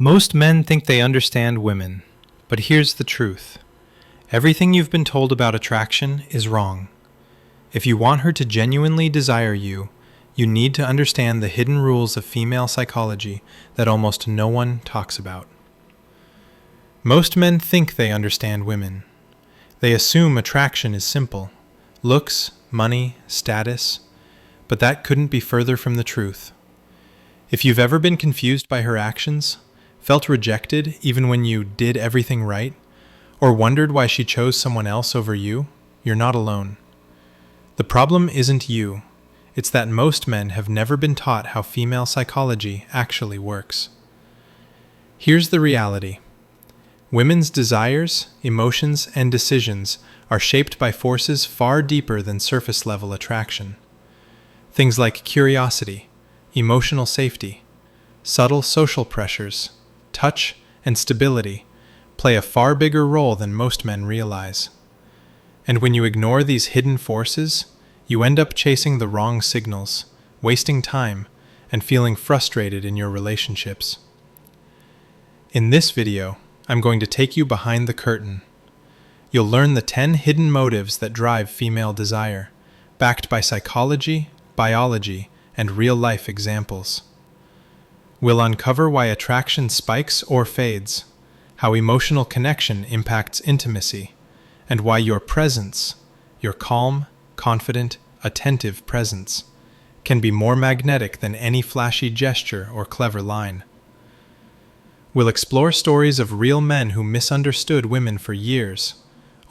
Most men think they understand women, but here's the truth. Everything you've been told about attraction is wrong. If you want her to genuinely desire you, you need to understand the hidden rules of female psychology that almost no one talks about. Most men think they understand women. They assume attraction is simple: looks, money, status, but that couldn't be further from the truth. If you've ever been confused by her actions, felt rejected even when you did everything right, or wondered why she chose someone else over you, you're not alone. The problem isn't you. It's that most men have never been taught how female psychology actually works. Here's the reality. Women's desires, emotions, and decisions are shaped by forces far deeper than surface-level attraction. Things like curiosity, emotional safety, subtle social pressures, touch, and stability play a far bigger role than most men realize. And when you ignore these hidden forces, you end up chasing the wrong signals, wasting time, and feeling frustrated in your relationships. In this video, I'm going to take you behind the curtain. You'll learn the 10 hidden motives that drive female desire, backed by psychology, biology, and real-life examples. We'll uncover why attraction spikes or fades, how emotional connection impacts intimacy, and why your presence, your calm, confident, attentive presence, can be more magnetic than any flashy gesture or clever line. We'll explore stories of real men who misunderstood women for years,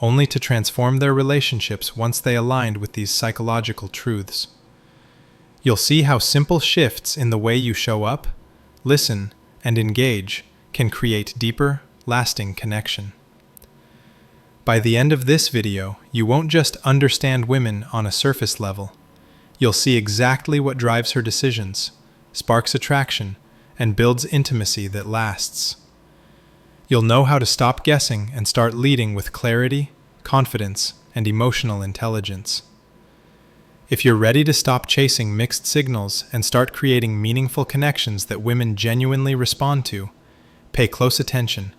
only to transform their relationships once they aligned with these psychological truths. You'll see how simple shifts in the way you show up, listen, and engage can create deeper, lasting connection. By the end of this video, you won't just understand women on a surface level. You'll see exactly what drives her decisions, sparks attraction, and builds intimacy that lasts. You'll know how to stop guessing and start leading with clarity, confidence, and emotional intelligence. If you're ready to stop chasing mixed signals and start creating meaningful connections that women genuinely respond to, pay close attention,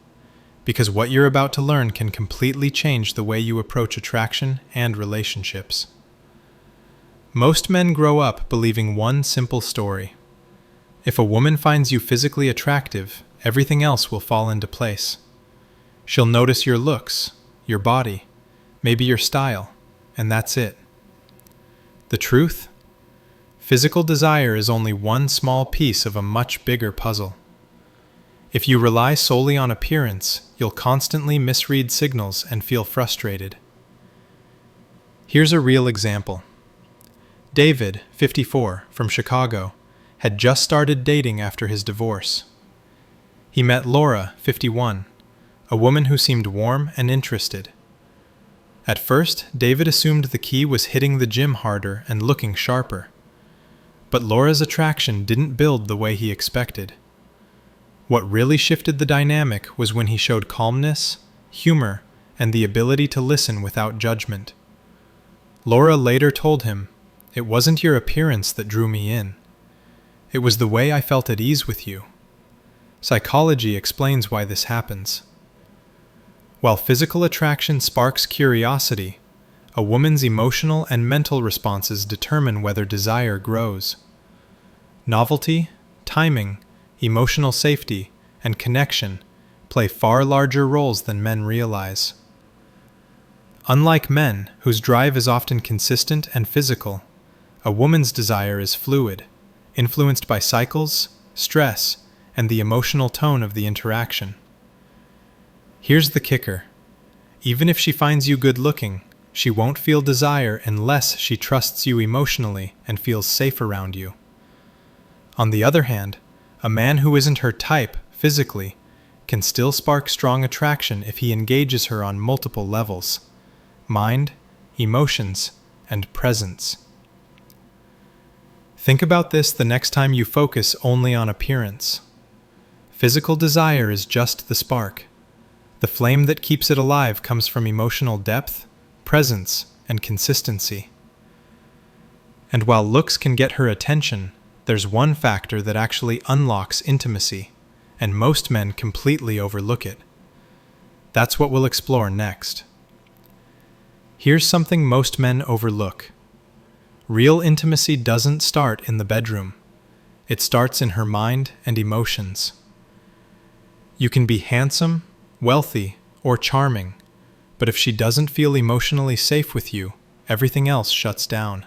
because what you're about to learn can completely change the way you approach attraction and relationships. Most men grow up believing one simple story. If a woman finds you physically attractive, everything else will fall into place. She'll notice your looks, your body, maybe your style, and that's it. The truth? Physical desire is only one small piece of a much bigger puzzle. If you rely solely on appearance, you'll constantly misread signals and feel frustrated. Here's a real example. David, 54, from Chicago, had just started dating after his divorce. He met Laura, 51, a woman who seemed warm and interested. At first, David assumed the key was hitting the gym harder and looking sharper. But Laura's attraction didn't build the way he expected. What really shifted the dynamic was when he showed calmness, humor, and the ability to listen without judgment. Laura later told him, "It wasn't your appearance that drew me in. It was the way I felt at ease with you." Psychology explains why this happens. While physical attraction sparks curiosity, a woman's emotional and mental responses determine whether desire grows. Novelty, timing, emotional safety, and connection play far larger roles than men realize. Unlike men, whose drive is often consistent and physical, a woman's desire is fluid, influenced by cycles, stress, and the emotional tone of the interaction. Here's the kicker. Even if she finds you good-looking, she won't feel desire unless she trusts you emotionally and feels safe around you. On the other hand, a man who isn't her type, physically, can still spark strong attraction if he engages her on multiple levels: mind, emotions, and presence. Think about this the next time you focus only on appearance. Physical desire is just the spark. The flame that keeps it alive comes from emotional depth, presence, and consistency. And while looks can get her attention, there's one factor that actually unlocks intimacy, and most men completely overlook it. That's what we'll explore next. Here's something most men overlook. Real intimacy doesn't start in the bedroom. It starts in her mind and emotions. You can be handsome, wealthy, or charming, but if she doesn't feel emotionally safe with you, everything else shuts down.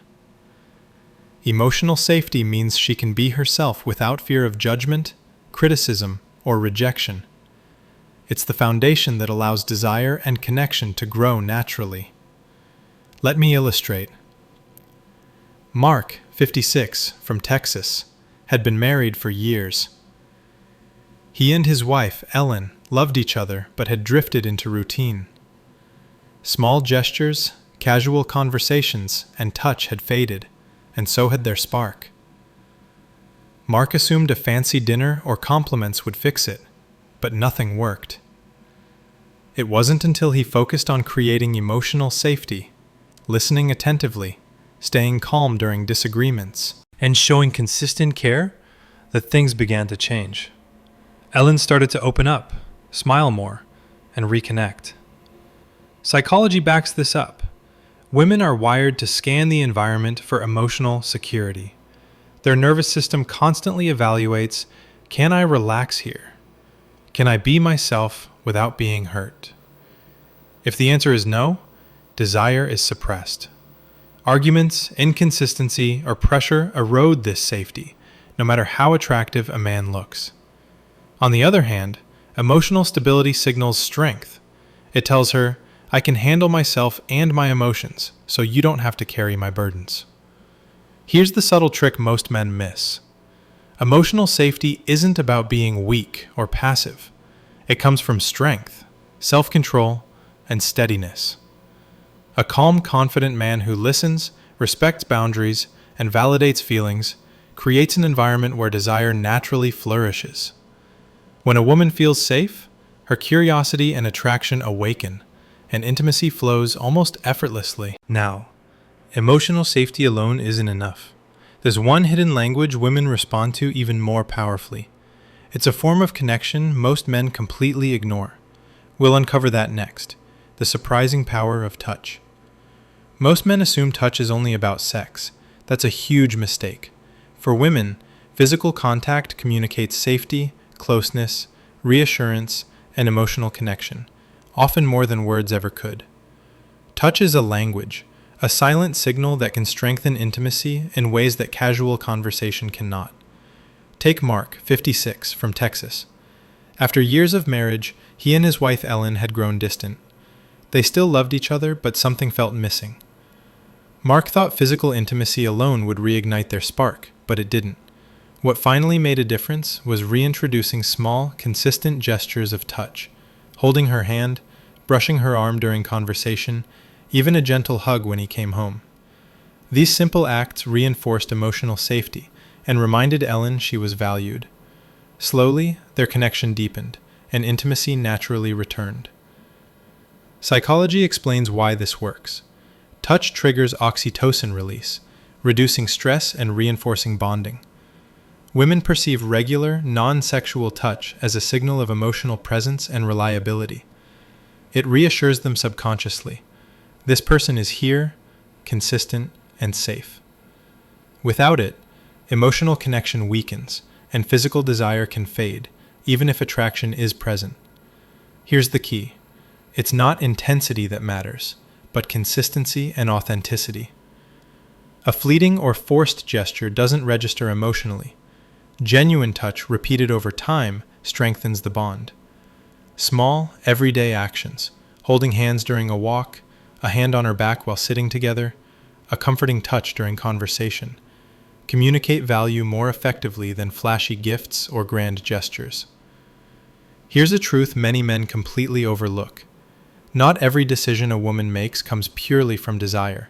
Emotional safety means she can be herself without fear of judgment, criticism, or rejection. It's the foundation that allows desire and connection to grow naturally. Let me illustrate. Mark, 56, from Texas, had been married for years. He and his wife, Ellen, loved each other but had drifted into routine. Small gestures, casual conversations, and touch had faded, and so had their spark. Mark assumed a fancy dinner or compliments would fix it, but nothing worked. It wasn't until he focused on creating emotional safety, listening attentively, staying calm during disagreements, and showing consistent care that things began to change. Ellen started to open up, smile more, and reconnect. Psychology backs this up. Women are wired to scan the environment for emotional security. Their nervous system constantly evaluates, can I relax here? Can I be myself without being hurt? If the answer is no, desire is suppressed. Arguments, inconsistency, or pressure erode this safety, no matter how attractive a man looks. On the other hand, emotional stability signals strength. It tells her, I can handle myself and my emotions, so you don't have to carry my burdens. Here's the subtle trick most men miss. Emotional safety isn't about being weak or passive. It comes from strength, self-control, and steadiness. A calm, confident man who listens, respects boundaries, and validates feelings creates an environment where desire naturally flourishes. When a woman feels safe, her curiosity and attraction awaken, and intimacy flows almost effortlessly. Now, emotional safety alone isn't enough. There's one hidden language women respond to even more powerfully. It's a form of connection most men completely ignore. We'll uncover that next, the surprising power of touch. Most men assume touch is only about sex. That's a huge mistake. For women, physical contact communicates safety, closeness, reassurance, and emotional connection, often more than words ever could. Touch is a language, a silent signal that can strengthen intimacy in ways that casual conversation cannot. Take Mark, 56, from Texas. After years of marriage, he and his wife Ellen had grown distant. They still loved each other, but something felt missing. Mark thought physical intimacy alone would reignite their spark, but it didn't. What finally made a difference was reintroducing small, consistent gestures of touch, holding her hand, brushing her arm during conversation, even a gentle hug when he came home. These simple acts reinforced emotional safety and reminded Ellen she was valued. Slowly, their connection deepened, and intimacy naturally returned. Psychology explains why this works. Touch triggers oxytocin release, reducing stress and reinforcing bonding. Women perceive regular, non-sexual touch as a signal of emotional presence and reliability. It reassures them subconsciously. This person is here, consistent, and safe. Without it, emotional connection weakens, and physical desire can fade, even if attraction is present. Here's the key. It's not intensity that matters, but consistency and authenticity. A fleeting or forced gesture doesn't register emotionally. Genuine touch repeated over time strengthens the bond. Small, everyday actions, holding hands during a walk, a hand on her back while sitting together, a comforting touch during conversation, communicate value more effectively than flashy gifts or grand gestures. Here's a truth many men completely overlook. Not every decision a woman makes comes purely from desire.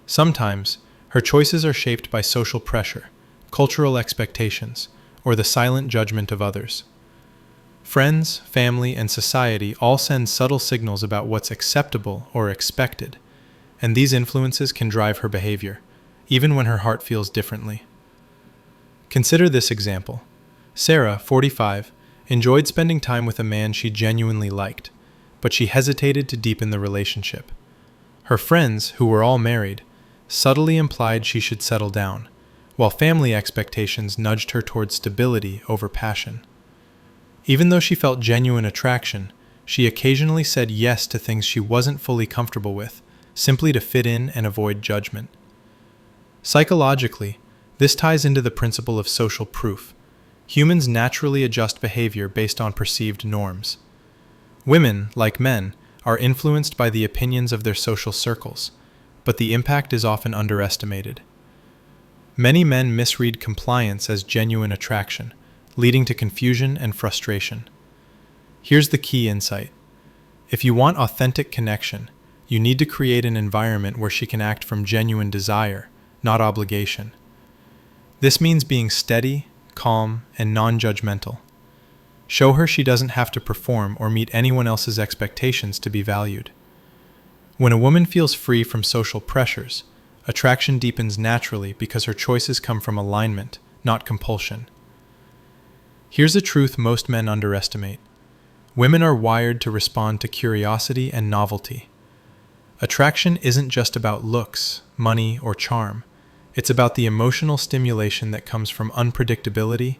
Sometimes, her choices are shaped by social pressure, cultural expectations, or the silent judgment of others. Friends, family, and society all send subtle signals about what's acceptable or expected, and these influences can drive her behavior, even when her heart feels differently. Consider this example. Sarah, 45, enjoyed spending time with a man she genuinely liked, but she hesitated to deepen the relationship. Her friends, who were all married, subtly implied she should settle down, while family expectations nudged her toward stability over passion. Even though she felt genuine attraction, she occasionally said yes to things she wasn't fully comfortable with, simply to fit in and avoid judgment. Psychologically, this ties into the principle of social proof. Humans naturally adjust behavior based on perceived norms. Women, like men, are influenced by the opinions of their social circles, but the impact is often underestimated. Many men misread compliance as genuine attraction, leading to confusion and frustration. Here's the key insight. If you want authentic connection, you need to create an environment where she can act from genuine desire, not obligation. This means being steady, calm, and non-judgmental. Show her she doesn't have to perform or meet anyone else's expectations to be valued. When a woman feels free from social pressures, attraction deepens naturally because her choices come from alignment, not compulsion. Here's a truth most men underestimate. Women are wired to respond to curiosity and novelty. Attraction isn't just about looks, money, or charm. It's about the emotional stimulation that comes from unpredictability,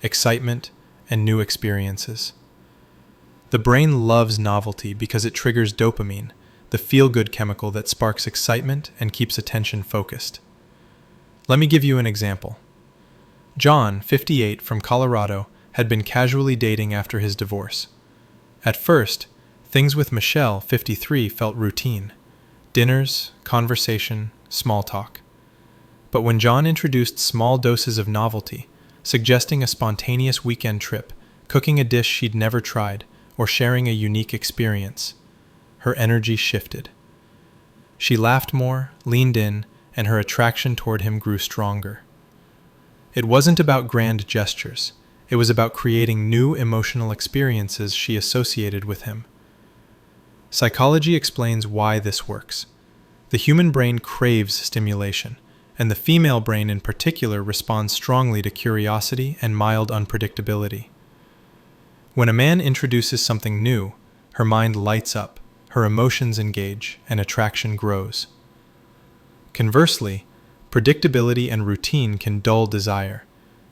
excitement, and new experiences. The brain loves novelty because it triggers dopamine, the feel-good chemical that sparks excitement and keeps attention focused. Let me give you an example. John, 58, from Colorado, had been casually dating after his divorce. At first, things with Michelle, 53, felt routine. Dinners, conversation, small talk. But when John introduced small doses of novelty, suggesting a spontaneous weekend trip, cooking a dish she'd never tried, or sharing a unique experience, her energy shifted. She laughed more, leaned in, and her attraction toward him grew stronger. It wasn't about grand gestures. It was about creating new emotional experiences she associated with him. Psychology explains why this works. The human brain craves stimulation, and the female brain in particular responds strongly to curiosity and mild unpredictability. When a man introduces something new, her mind lights up, her emotions engage, and attraction grows. Conversely, predictability and routine can dull desire,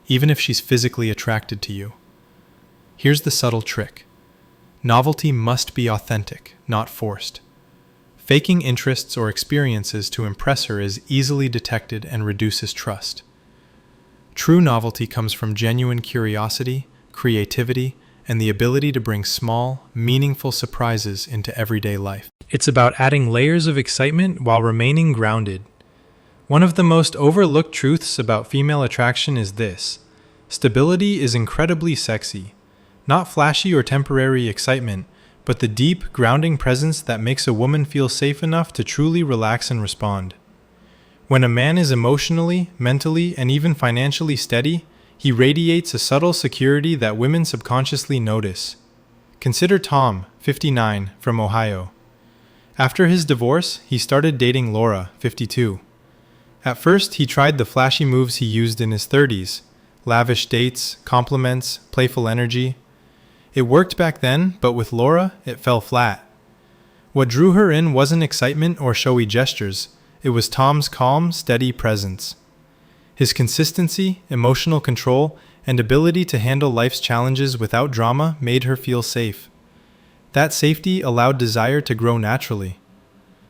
even if she's physically attracted to you. Here's the subtle trick. Novelty must be authentic, not forced. Faking interests or experiences to impress her is easily detected and reduces trust. True novelty comes from genuine curiosity, creativity, and the ability to bring small, meaningful surprises into everyday life. It's about adding layers of excitement while remaining grounded. One of the most overlooked truths about female attraction is this: stability is incredibly sexy. Not flashy or temporary excitement, but the deep, grounding presence that makes a woman feel safe enough to truly relax and respond. When a man is emotionally, mentally, and even financially steady, he radiates a subtle security that women subconsciously notice. Consider Tom, 59, from Ohio. After his divorce, he started dating Laura, 52. At first, he tried the flashy moves he used in his 30s: lavish dates, compliments, playful energy. It worked back then, but with Laura, it fell flat. What drew her in wasn't excitement or showy gestures. It was Tom's calm, steady presence. His consistency, emotional control, and ability to handle life's challenges without drama made her feel safe. That safety allowed desire to grow naturally.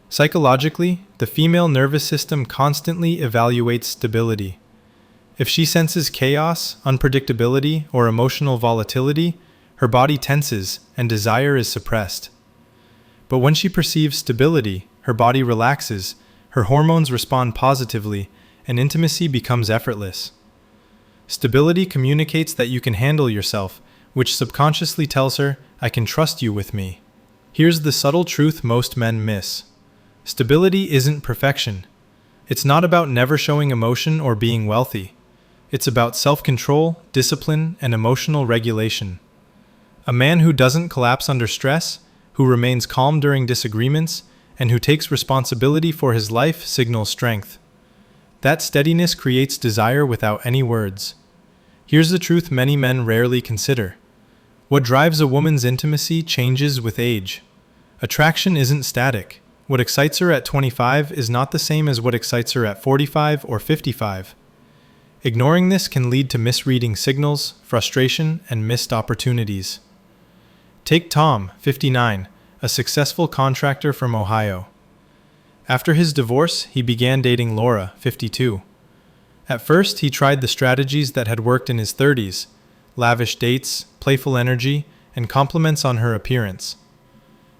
Psychologically, the female nervous system constantly evaluates stability. If she senses chaos, unpredictability, or emotional volatility, her body tenses and desire is suppressed. But when she perceives stability, her body relaxes, her hormones respond positively, and intimacy becomes effortless. Stability communicates that you can handle yourself, which subconsciously tells her, "I can trust you with me." Here's the subtle truth most men miss. Stability isn't perfection. It's not about never showing emotion or being wealthy. It's about self-control, discipline, and emotional regulation. A man who doesn't collapse under stress, who remains calm during disagreements, and who takes responsibility for his life signals strength. That steadiness creates desire without any words. Here's the truth many men rarely consider. What drives a woman's intimacy changes with age. Attraction isn't static. What excites her at 25 is not the same as what excites her at 45 or 55. Ignoring this can lead to misreading signals, frustration, and missed opportunities. Take Tom, 59, a successful contractor from Ohio. After his divorce, he began dating Laura, 52. At first, he tried the strategies that had worked in his 30s: lavish dates, playful energy, and compliments on her appearance.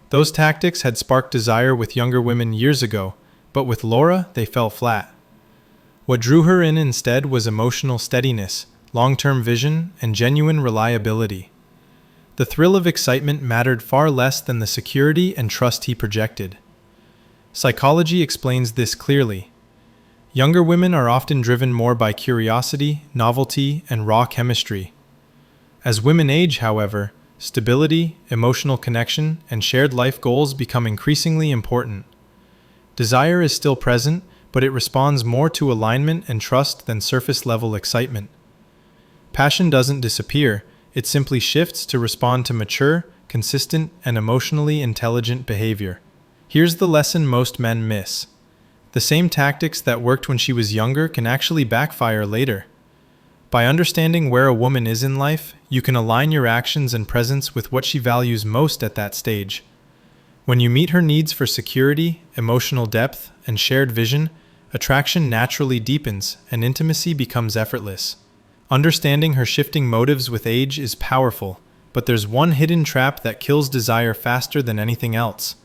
Those tactics had sparked desire with younger women years ago, but with Laura, they fell flat. What drew her in instead was emotional steadiness, long-term vision, and genuine reliability. The thrill of excitement mattered far less than the security and trust he projected. Psychology explains this clearly. Younger women are often driven more by curiosity, novelty, and raw chemistry. As women age, however, stability, emotional connection, and shared life goals become increasingly important. Desire is still present, but it responds more to alignment and trust than surface-level excitement. Passion doesn't disappear, it simply shifts to respond to mature, consistent, and emotionally intelligent behavior. Here's the lesson most men miss. The same tactics that worked when she was younger can actually backfire later. By understanding where a woman is in life, you can align your actions and presence with what she values most at that stage. When you meet her needs for security, emotional depth, and shared vision, attraction naturally deepens and intimacy becomes effortless. Understanding her shifting motives with age is powerful, but there's one hidden trap that kills desire faster than anything else: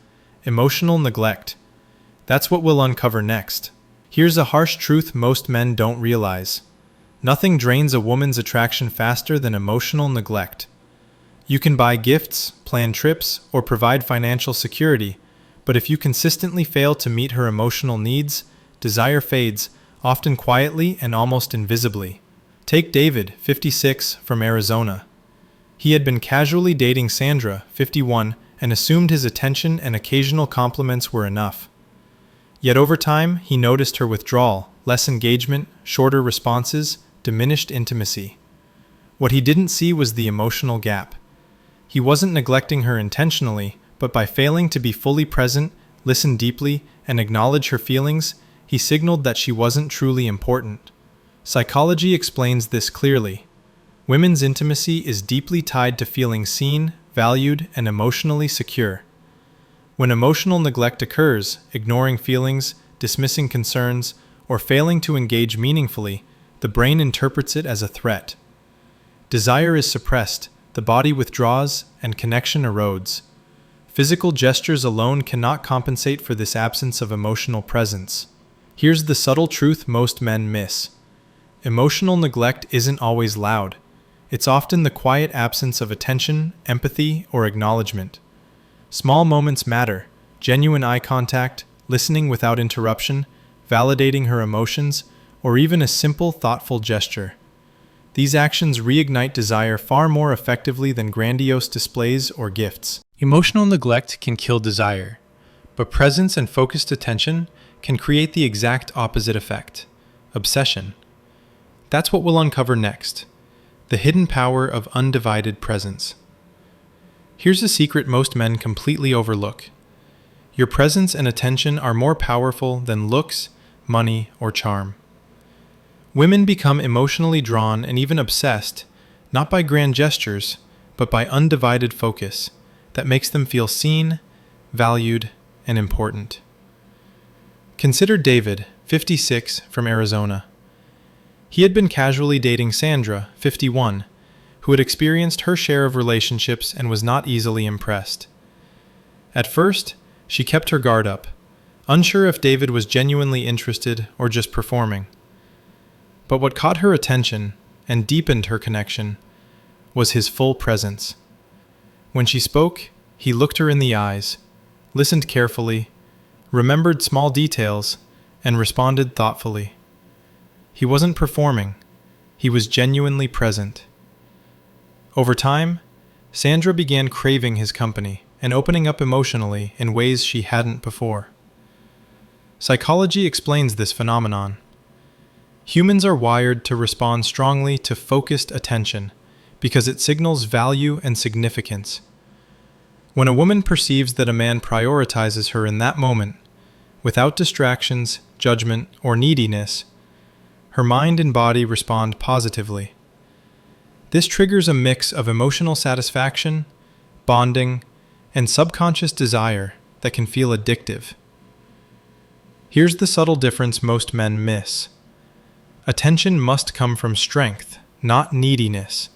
emotional neglect. That's what we'll uncover next. Here's a harsh truth most men don't realize. Nothing drains a woman's attraction faster than emotional neglect. You can buy gifts, plan trips, or provide financial security, but if you consistently fail to meet her emotional needs, desire fades, often quietly and almost invisibly. Take David, 56, from Arizona. He had been casually dating Sandra, 51, and assumed his attention and occasional compliments were enough. Yet over time, he noticed her withdrawal, less engagement, shorter responses, diminished intimacy. What he didn't see was the emotional gap. He wasn't neglecting her intentionally, but by failing to be fully present, listen deeply, and acknowledge her feelings, he signaled that she wasn't truly important. Psychology explains this clearly. Women's intimacy is deeply tied to feeling seen, valued, and emotionally secure. When emotional neglect occurs, ignoring feelings, dismissing concerns, or failing to engage meaningfully, the brain interprets it as a threat. Desire is suppressed, the body withdraws, and connection erodes. Physical gestures alone cannot compensate for this absence of emotional presence. Here's the subtle truth most men miss. Emotional neglect isn't always loud. It's often the quiet absence of attention, empathy, or acknowledgement. Small moments matter: genuine eye contact, listening without interruption, validating her emotions, or even a simple, thoughtful gesture. These actions reignite desire far more effectively than grandiose displays or gifts. Emotional neglect can kill desire, but presence and focused attention can create the exact opposite effect: obsession. That's what we'll uncover next: the hidden power of undivided presence. Here's a secret most men completely overlook. Your presence and attention are more powerful than looks, money, or charm. Women become emotionally drawn and even obsessed, not by grand gestures, but by undivided focus that makes them feel seen, valued, and important. Consider David, 56, from Arizona. He had been casually dating Sandra, 51, who had experienced her share of relationships and was not easily impressed. At first, she kept her guard up, unsure if David was genuinely interested or just performing. But what caught her attention and deepened her connection was his full presence. When she spoke, he looked her in the eyes, listened carefully, remembered small details, and responded thoughtfully. He wasn't performing, he was genuinely present. Over time, Sandra began craving his company and opening up emotionally in ways she hadn't before. Psychology explains this phenomenon. Humans are wired to respond strongly to focused attention, because it signals value and significance. When a woman perceives that a man prioritizes her in that moment, without distractions, judgment, or neediness, her mind and body respond positively. This triggers a mix of emotional satisfaction, bonding, and subconscious desire that can feel addictive. Here's the subtle difference most men miss. Attention must come from strength, not neediness.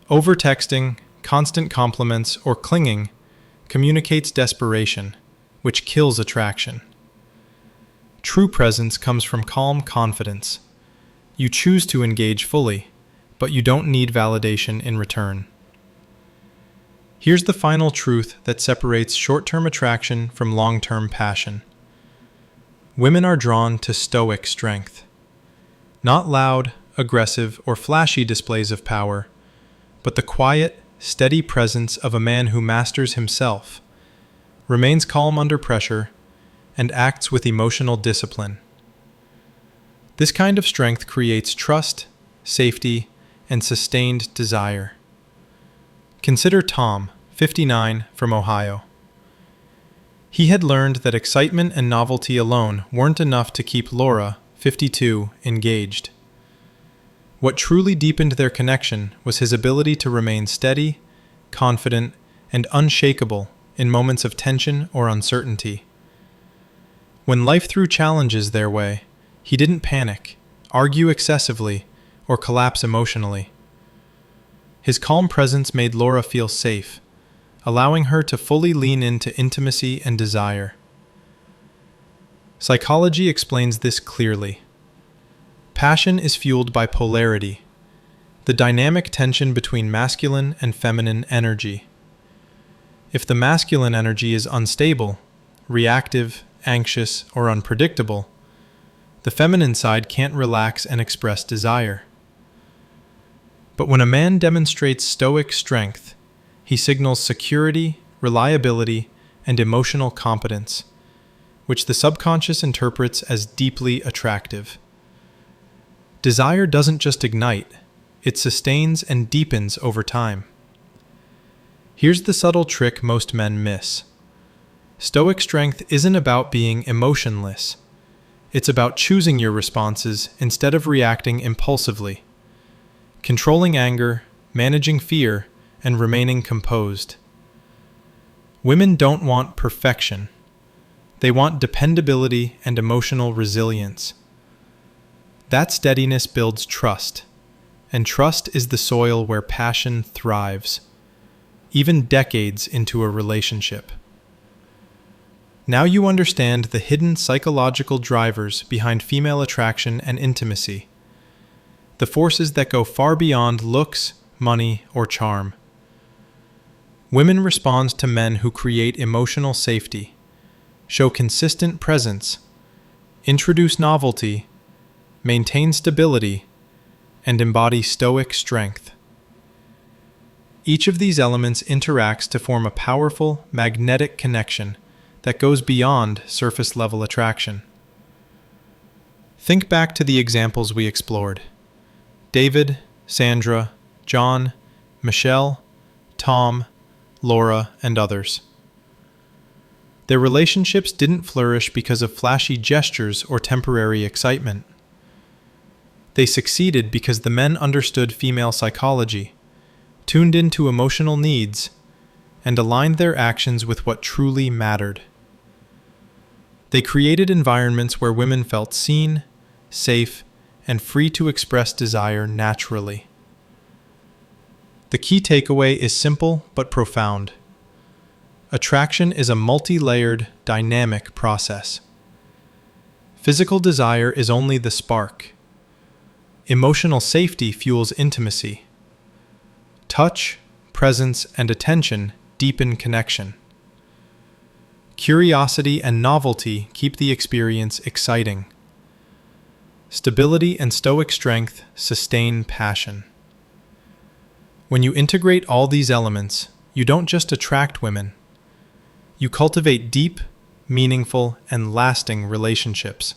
Over-texting, constant compliments, or clinging communicates desperation, which kills attraction. True presence comes from calm confidence. You choose to engage fully, but you don't need validation in return. Here's the final truth that separates short-term attraction from long-term passion. Women are drawn to stoic strength. Not loud, aggressive, or flashy displays of power, but the quiet, steady presence of a man who masters himself, remains calm under pressure, and acts with emotional discipline. This kind of strength creates trust, safety, and sustained desire. Consider Tom, 59, from Ohio. He had learned that excitement and novelty alone weren't enough to keep Laura, 52, engaged. What truly deepened their connection was his ability to remain steady, confident, and unshakable in moments of tension or uncertainty. When life threw challenges their way, he didn't panic, argue excessively, or collapse emotionally. His calm presence made Laura feel safe, allowing her to fully lean into intimacy and desire. Psychology explains this clearly. Passion is fueled by polarity, the dynamic tension between masculine and feminine energy. If the masculine energy is unstable, reactive, anxious, or unpredictable, the feminine side can't relax and express desire. But when a man demonstrates stoic strength, he signals security, reliability, and emotional competence, which the subconscious interprets as deeply attractive. Desire doesn't just ignite, it sustains and deepens over time. Here's the subtle trick most men miss. Stoic strength isn't about being emotionless. It's about choosing your responses instead of reacting impulsively, controlling anger, managing fear, and remaining composed. Women don't want perfection. They want dependability and emotional resilience. That steadiness builds trust, and trust is the soil where passion thrives, even decades into a relationship. Now you understand the hidden psychological drivers behind female attraction and intimacy, the forces that go far beyond looks, money, or charm. Women respond to men who create emotional safety, show consistent presence, introduce novelty, maintain stability, and embody stoic strength. Each of these elements interacts to form a powerful, magnetic connection that goes beyond surface-level attraction. Think back to the examples we explored. David, Sandra, John, Michelle, Tom, Laura, and others. Their relationships didn't flourish because of flashy gestures or temporary excitement. They succeeded because the men understood female psychology, tuned into emotional needs, and aligned their actions with what truly mattered. They created environments where women felt seen, safe, and free to express desire naturally. The key takeaway is simple but profound. Attraction is a multi-layered, dynamic process. Physical desire is only the spark. Emotional safety fuels intimacy. Touch, presence, and attention deepen connection. Curiosity and novelty keep the experience exciting. Stability and stoic strength sustain passion. When you integrate all these elements, you don't just attract women. You cultivate deep, meaningful, and lasting relationships.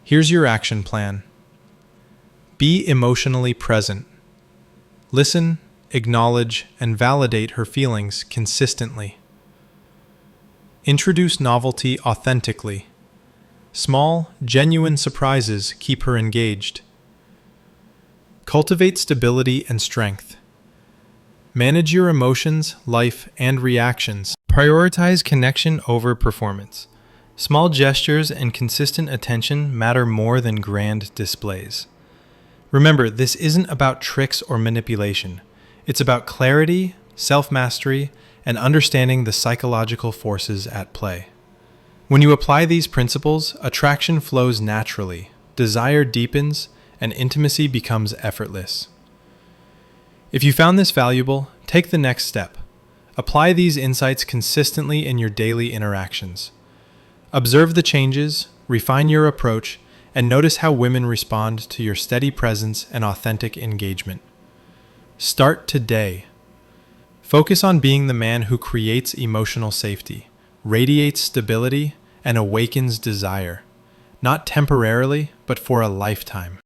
Here's your action plan. Be emotionally present. Listen, acknowledge, and validate her feelings consistently. Introduce novelty authentically. Small, genuine surprises keep her engaged. Cultivate stability and strength. Manage your emotions, life, and reactions. Prioritize connection over performance. Small gestures and consistent attention matter more than grand displays. Remember, this isn't about tricks or manipulation. It's about clarity, self-mastery, and understanding the psychological forces at play. When you apply these principles, attraction flows naturally, desire deepens, and intimacy becomes effortless. If you found this valuable, take the next step. Apply these insights consistently in your daily interactions. Observe the changes, refine your approach, and notice how women respond to your steady presence and authentic engagement. Start today. Focus on being the man who creates emotional safety, radiates stability, and awakens desire, not temporarily, but for a lifetime.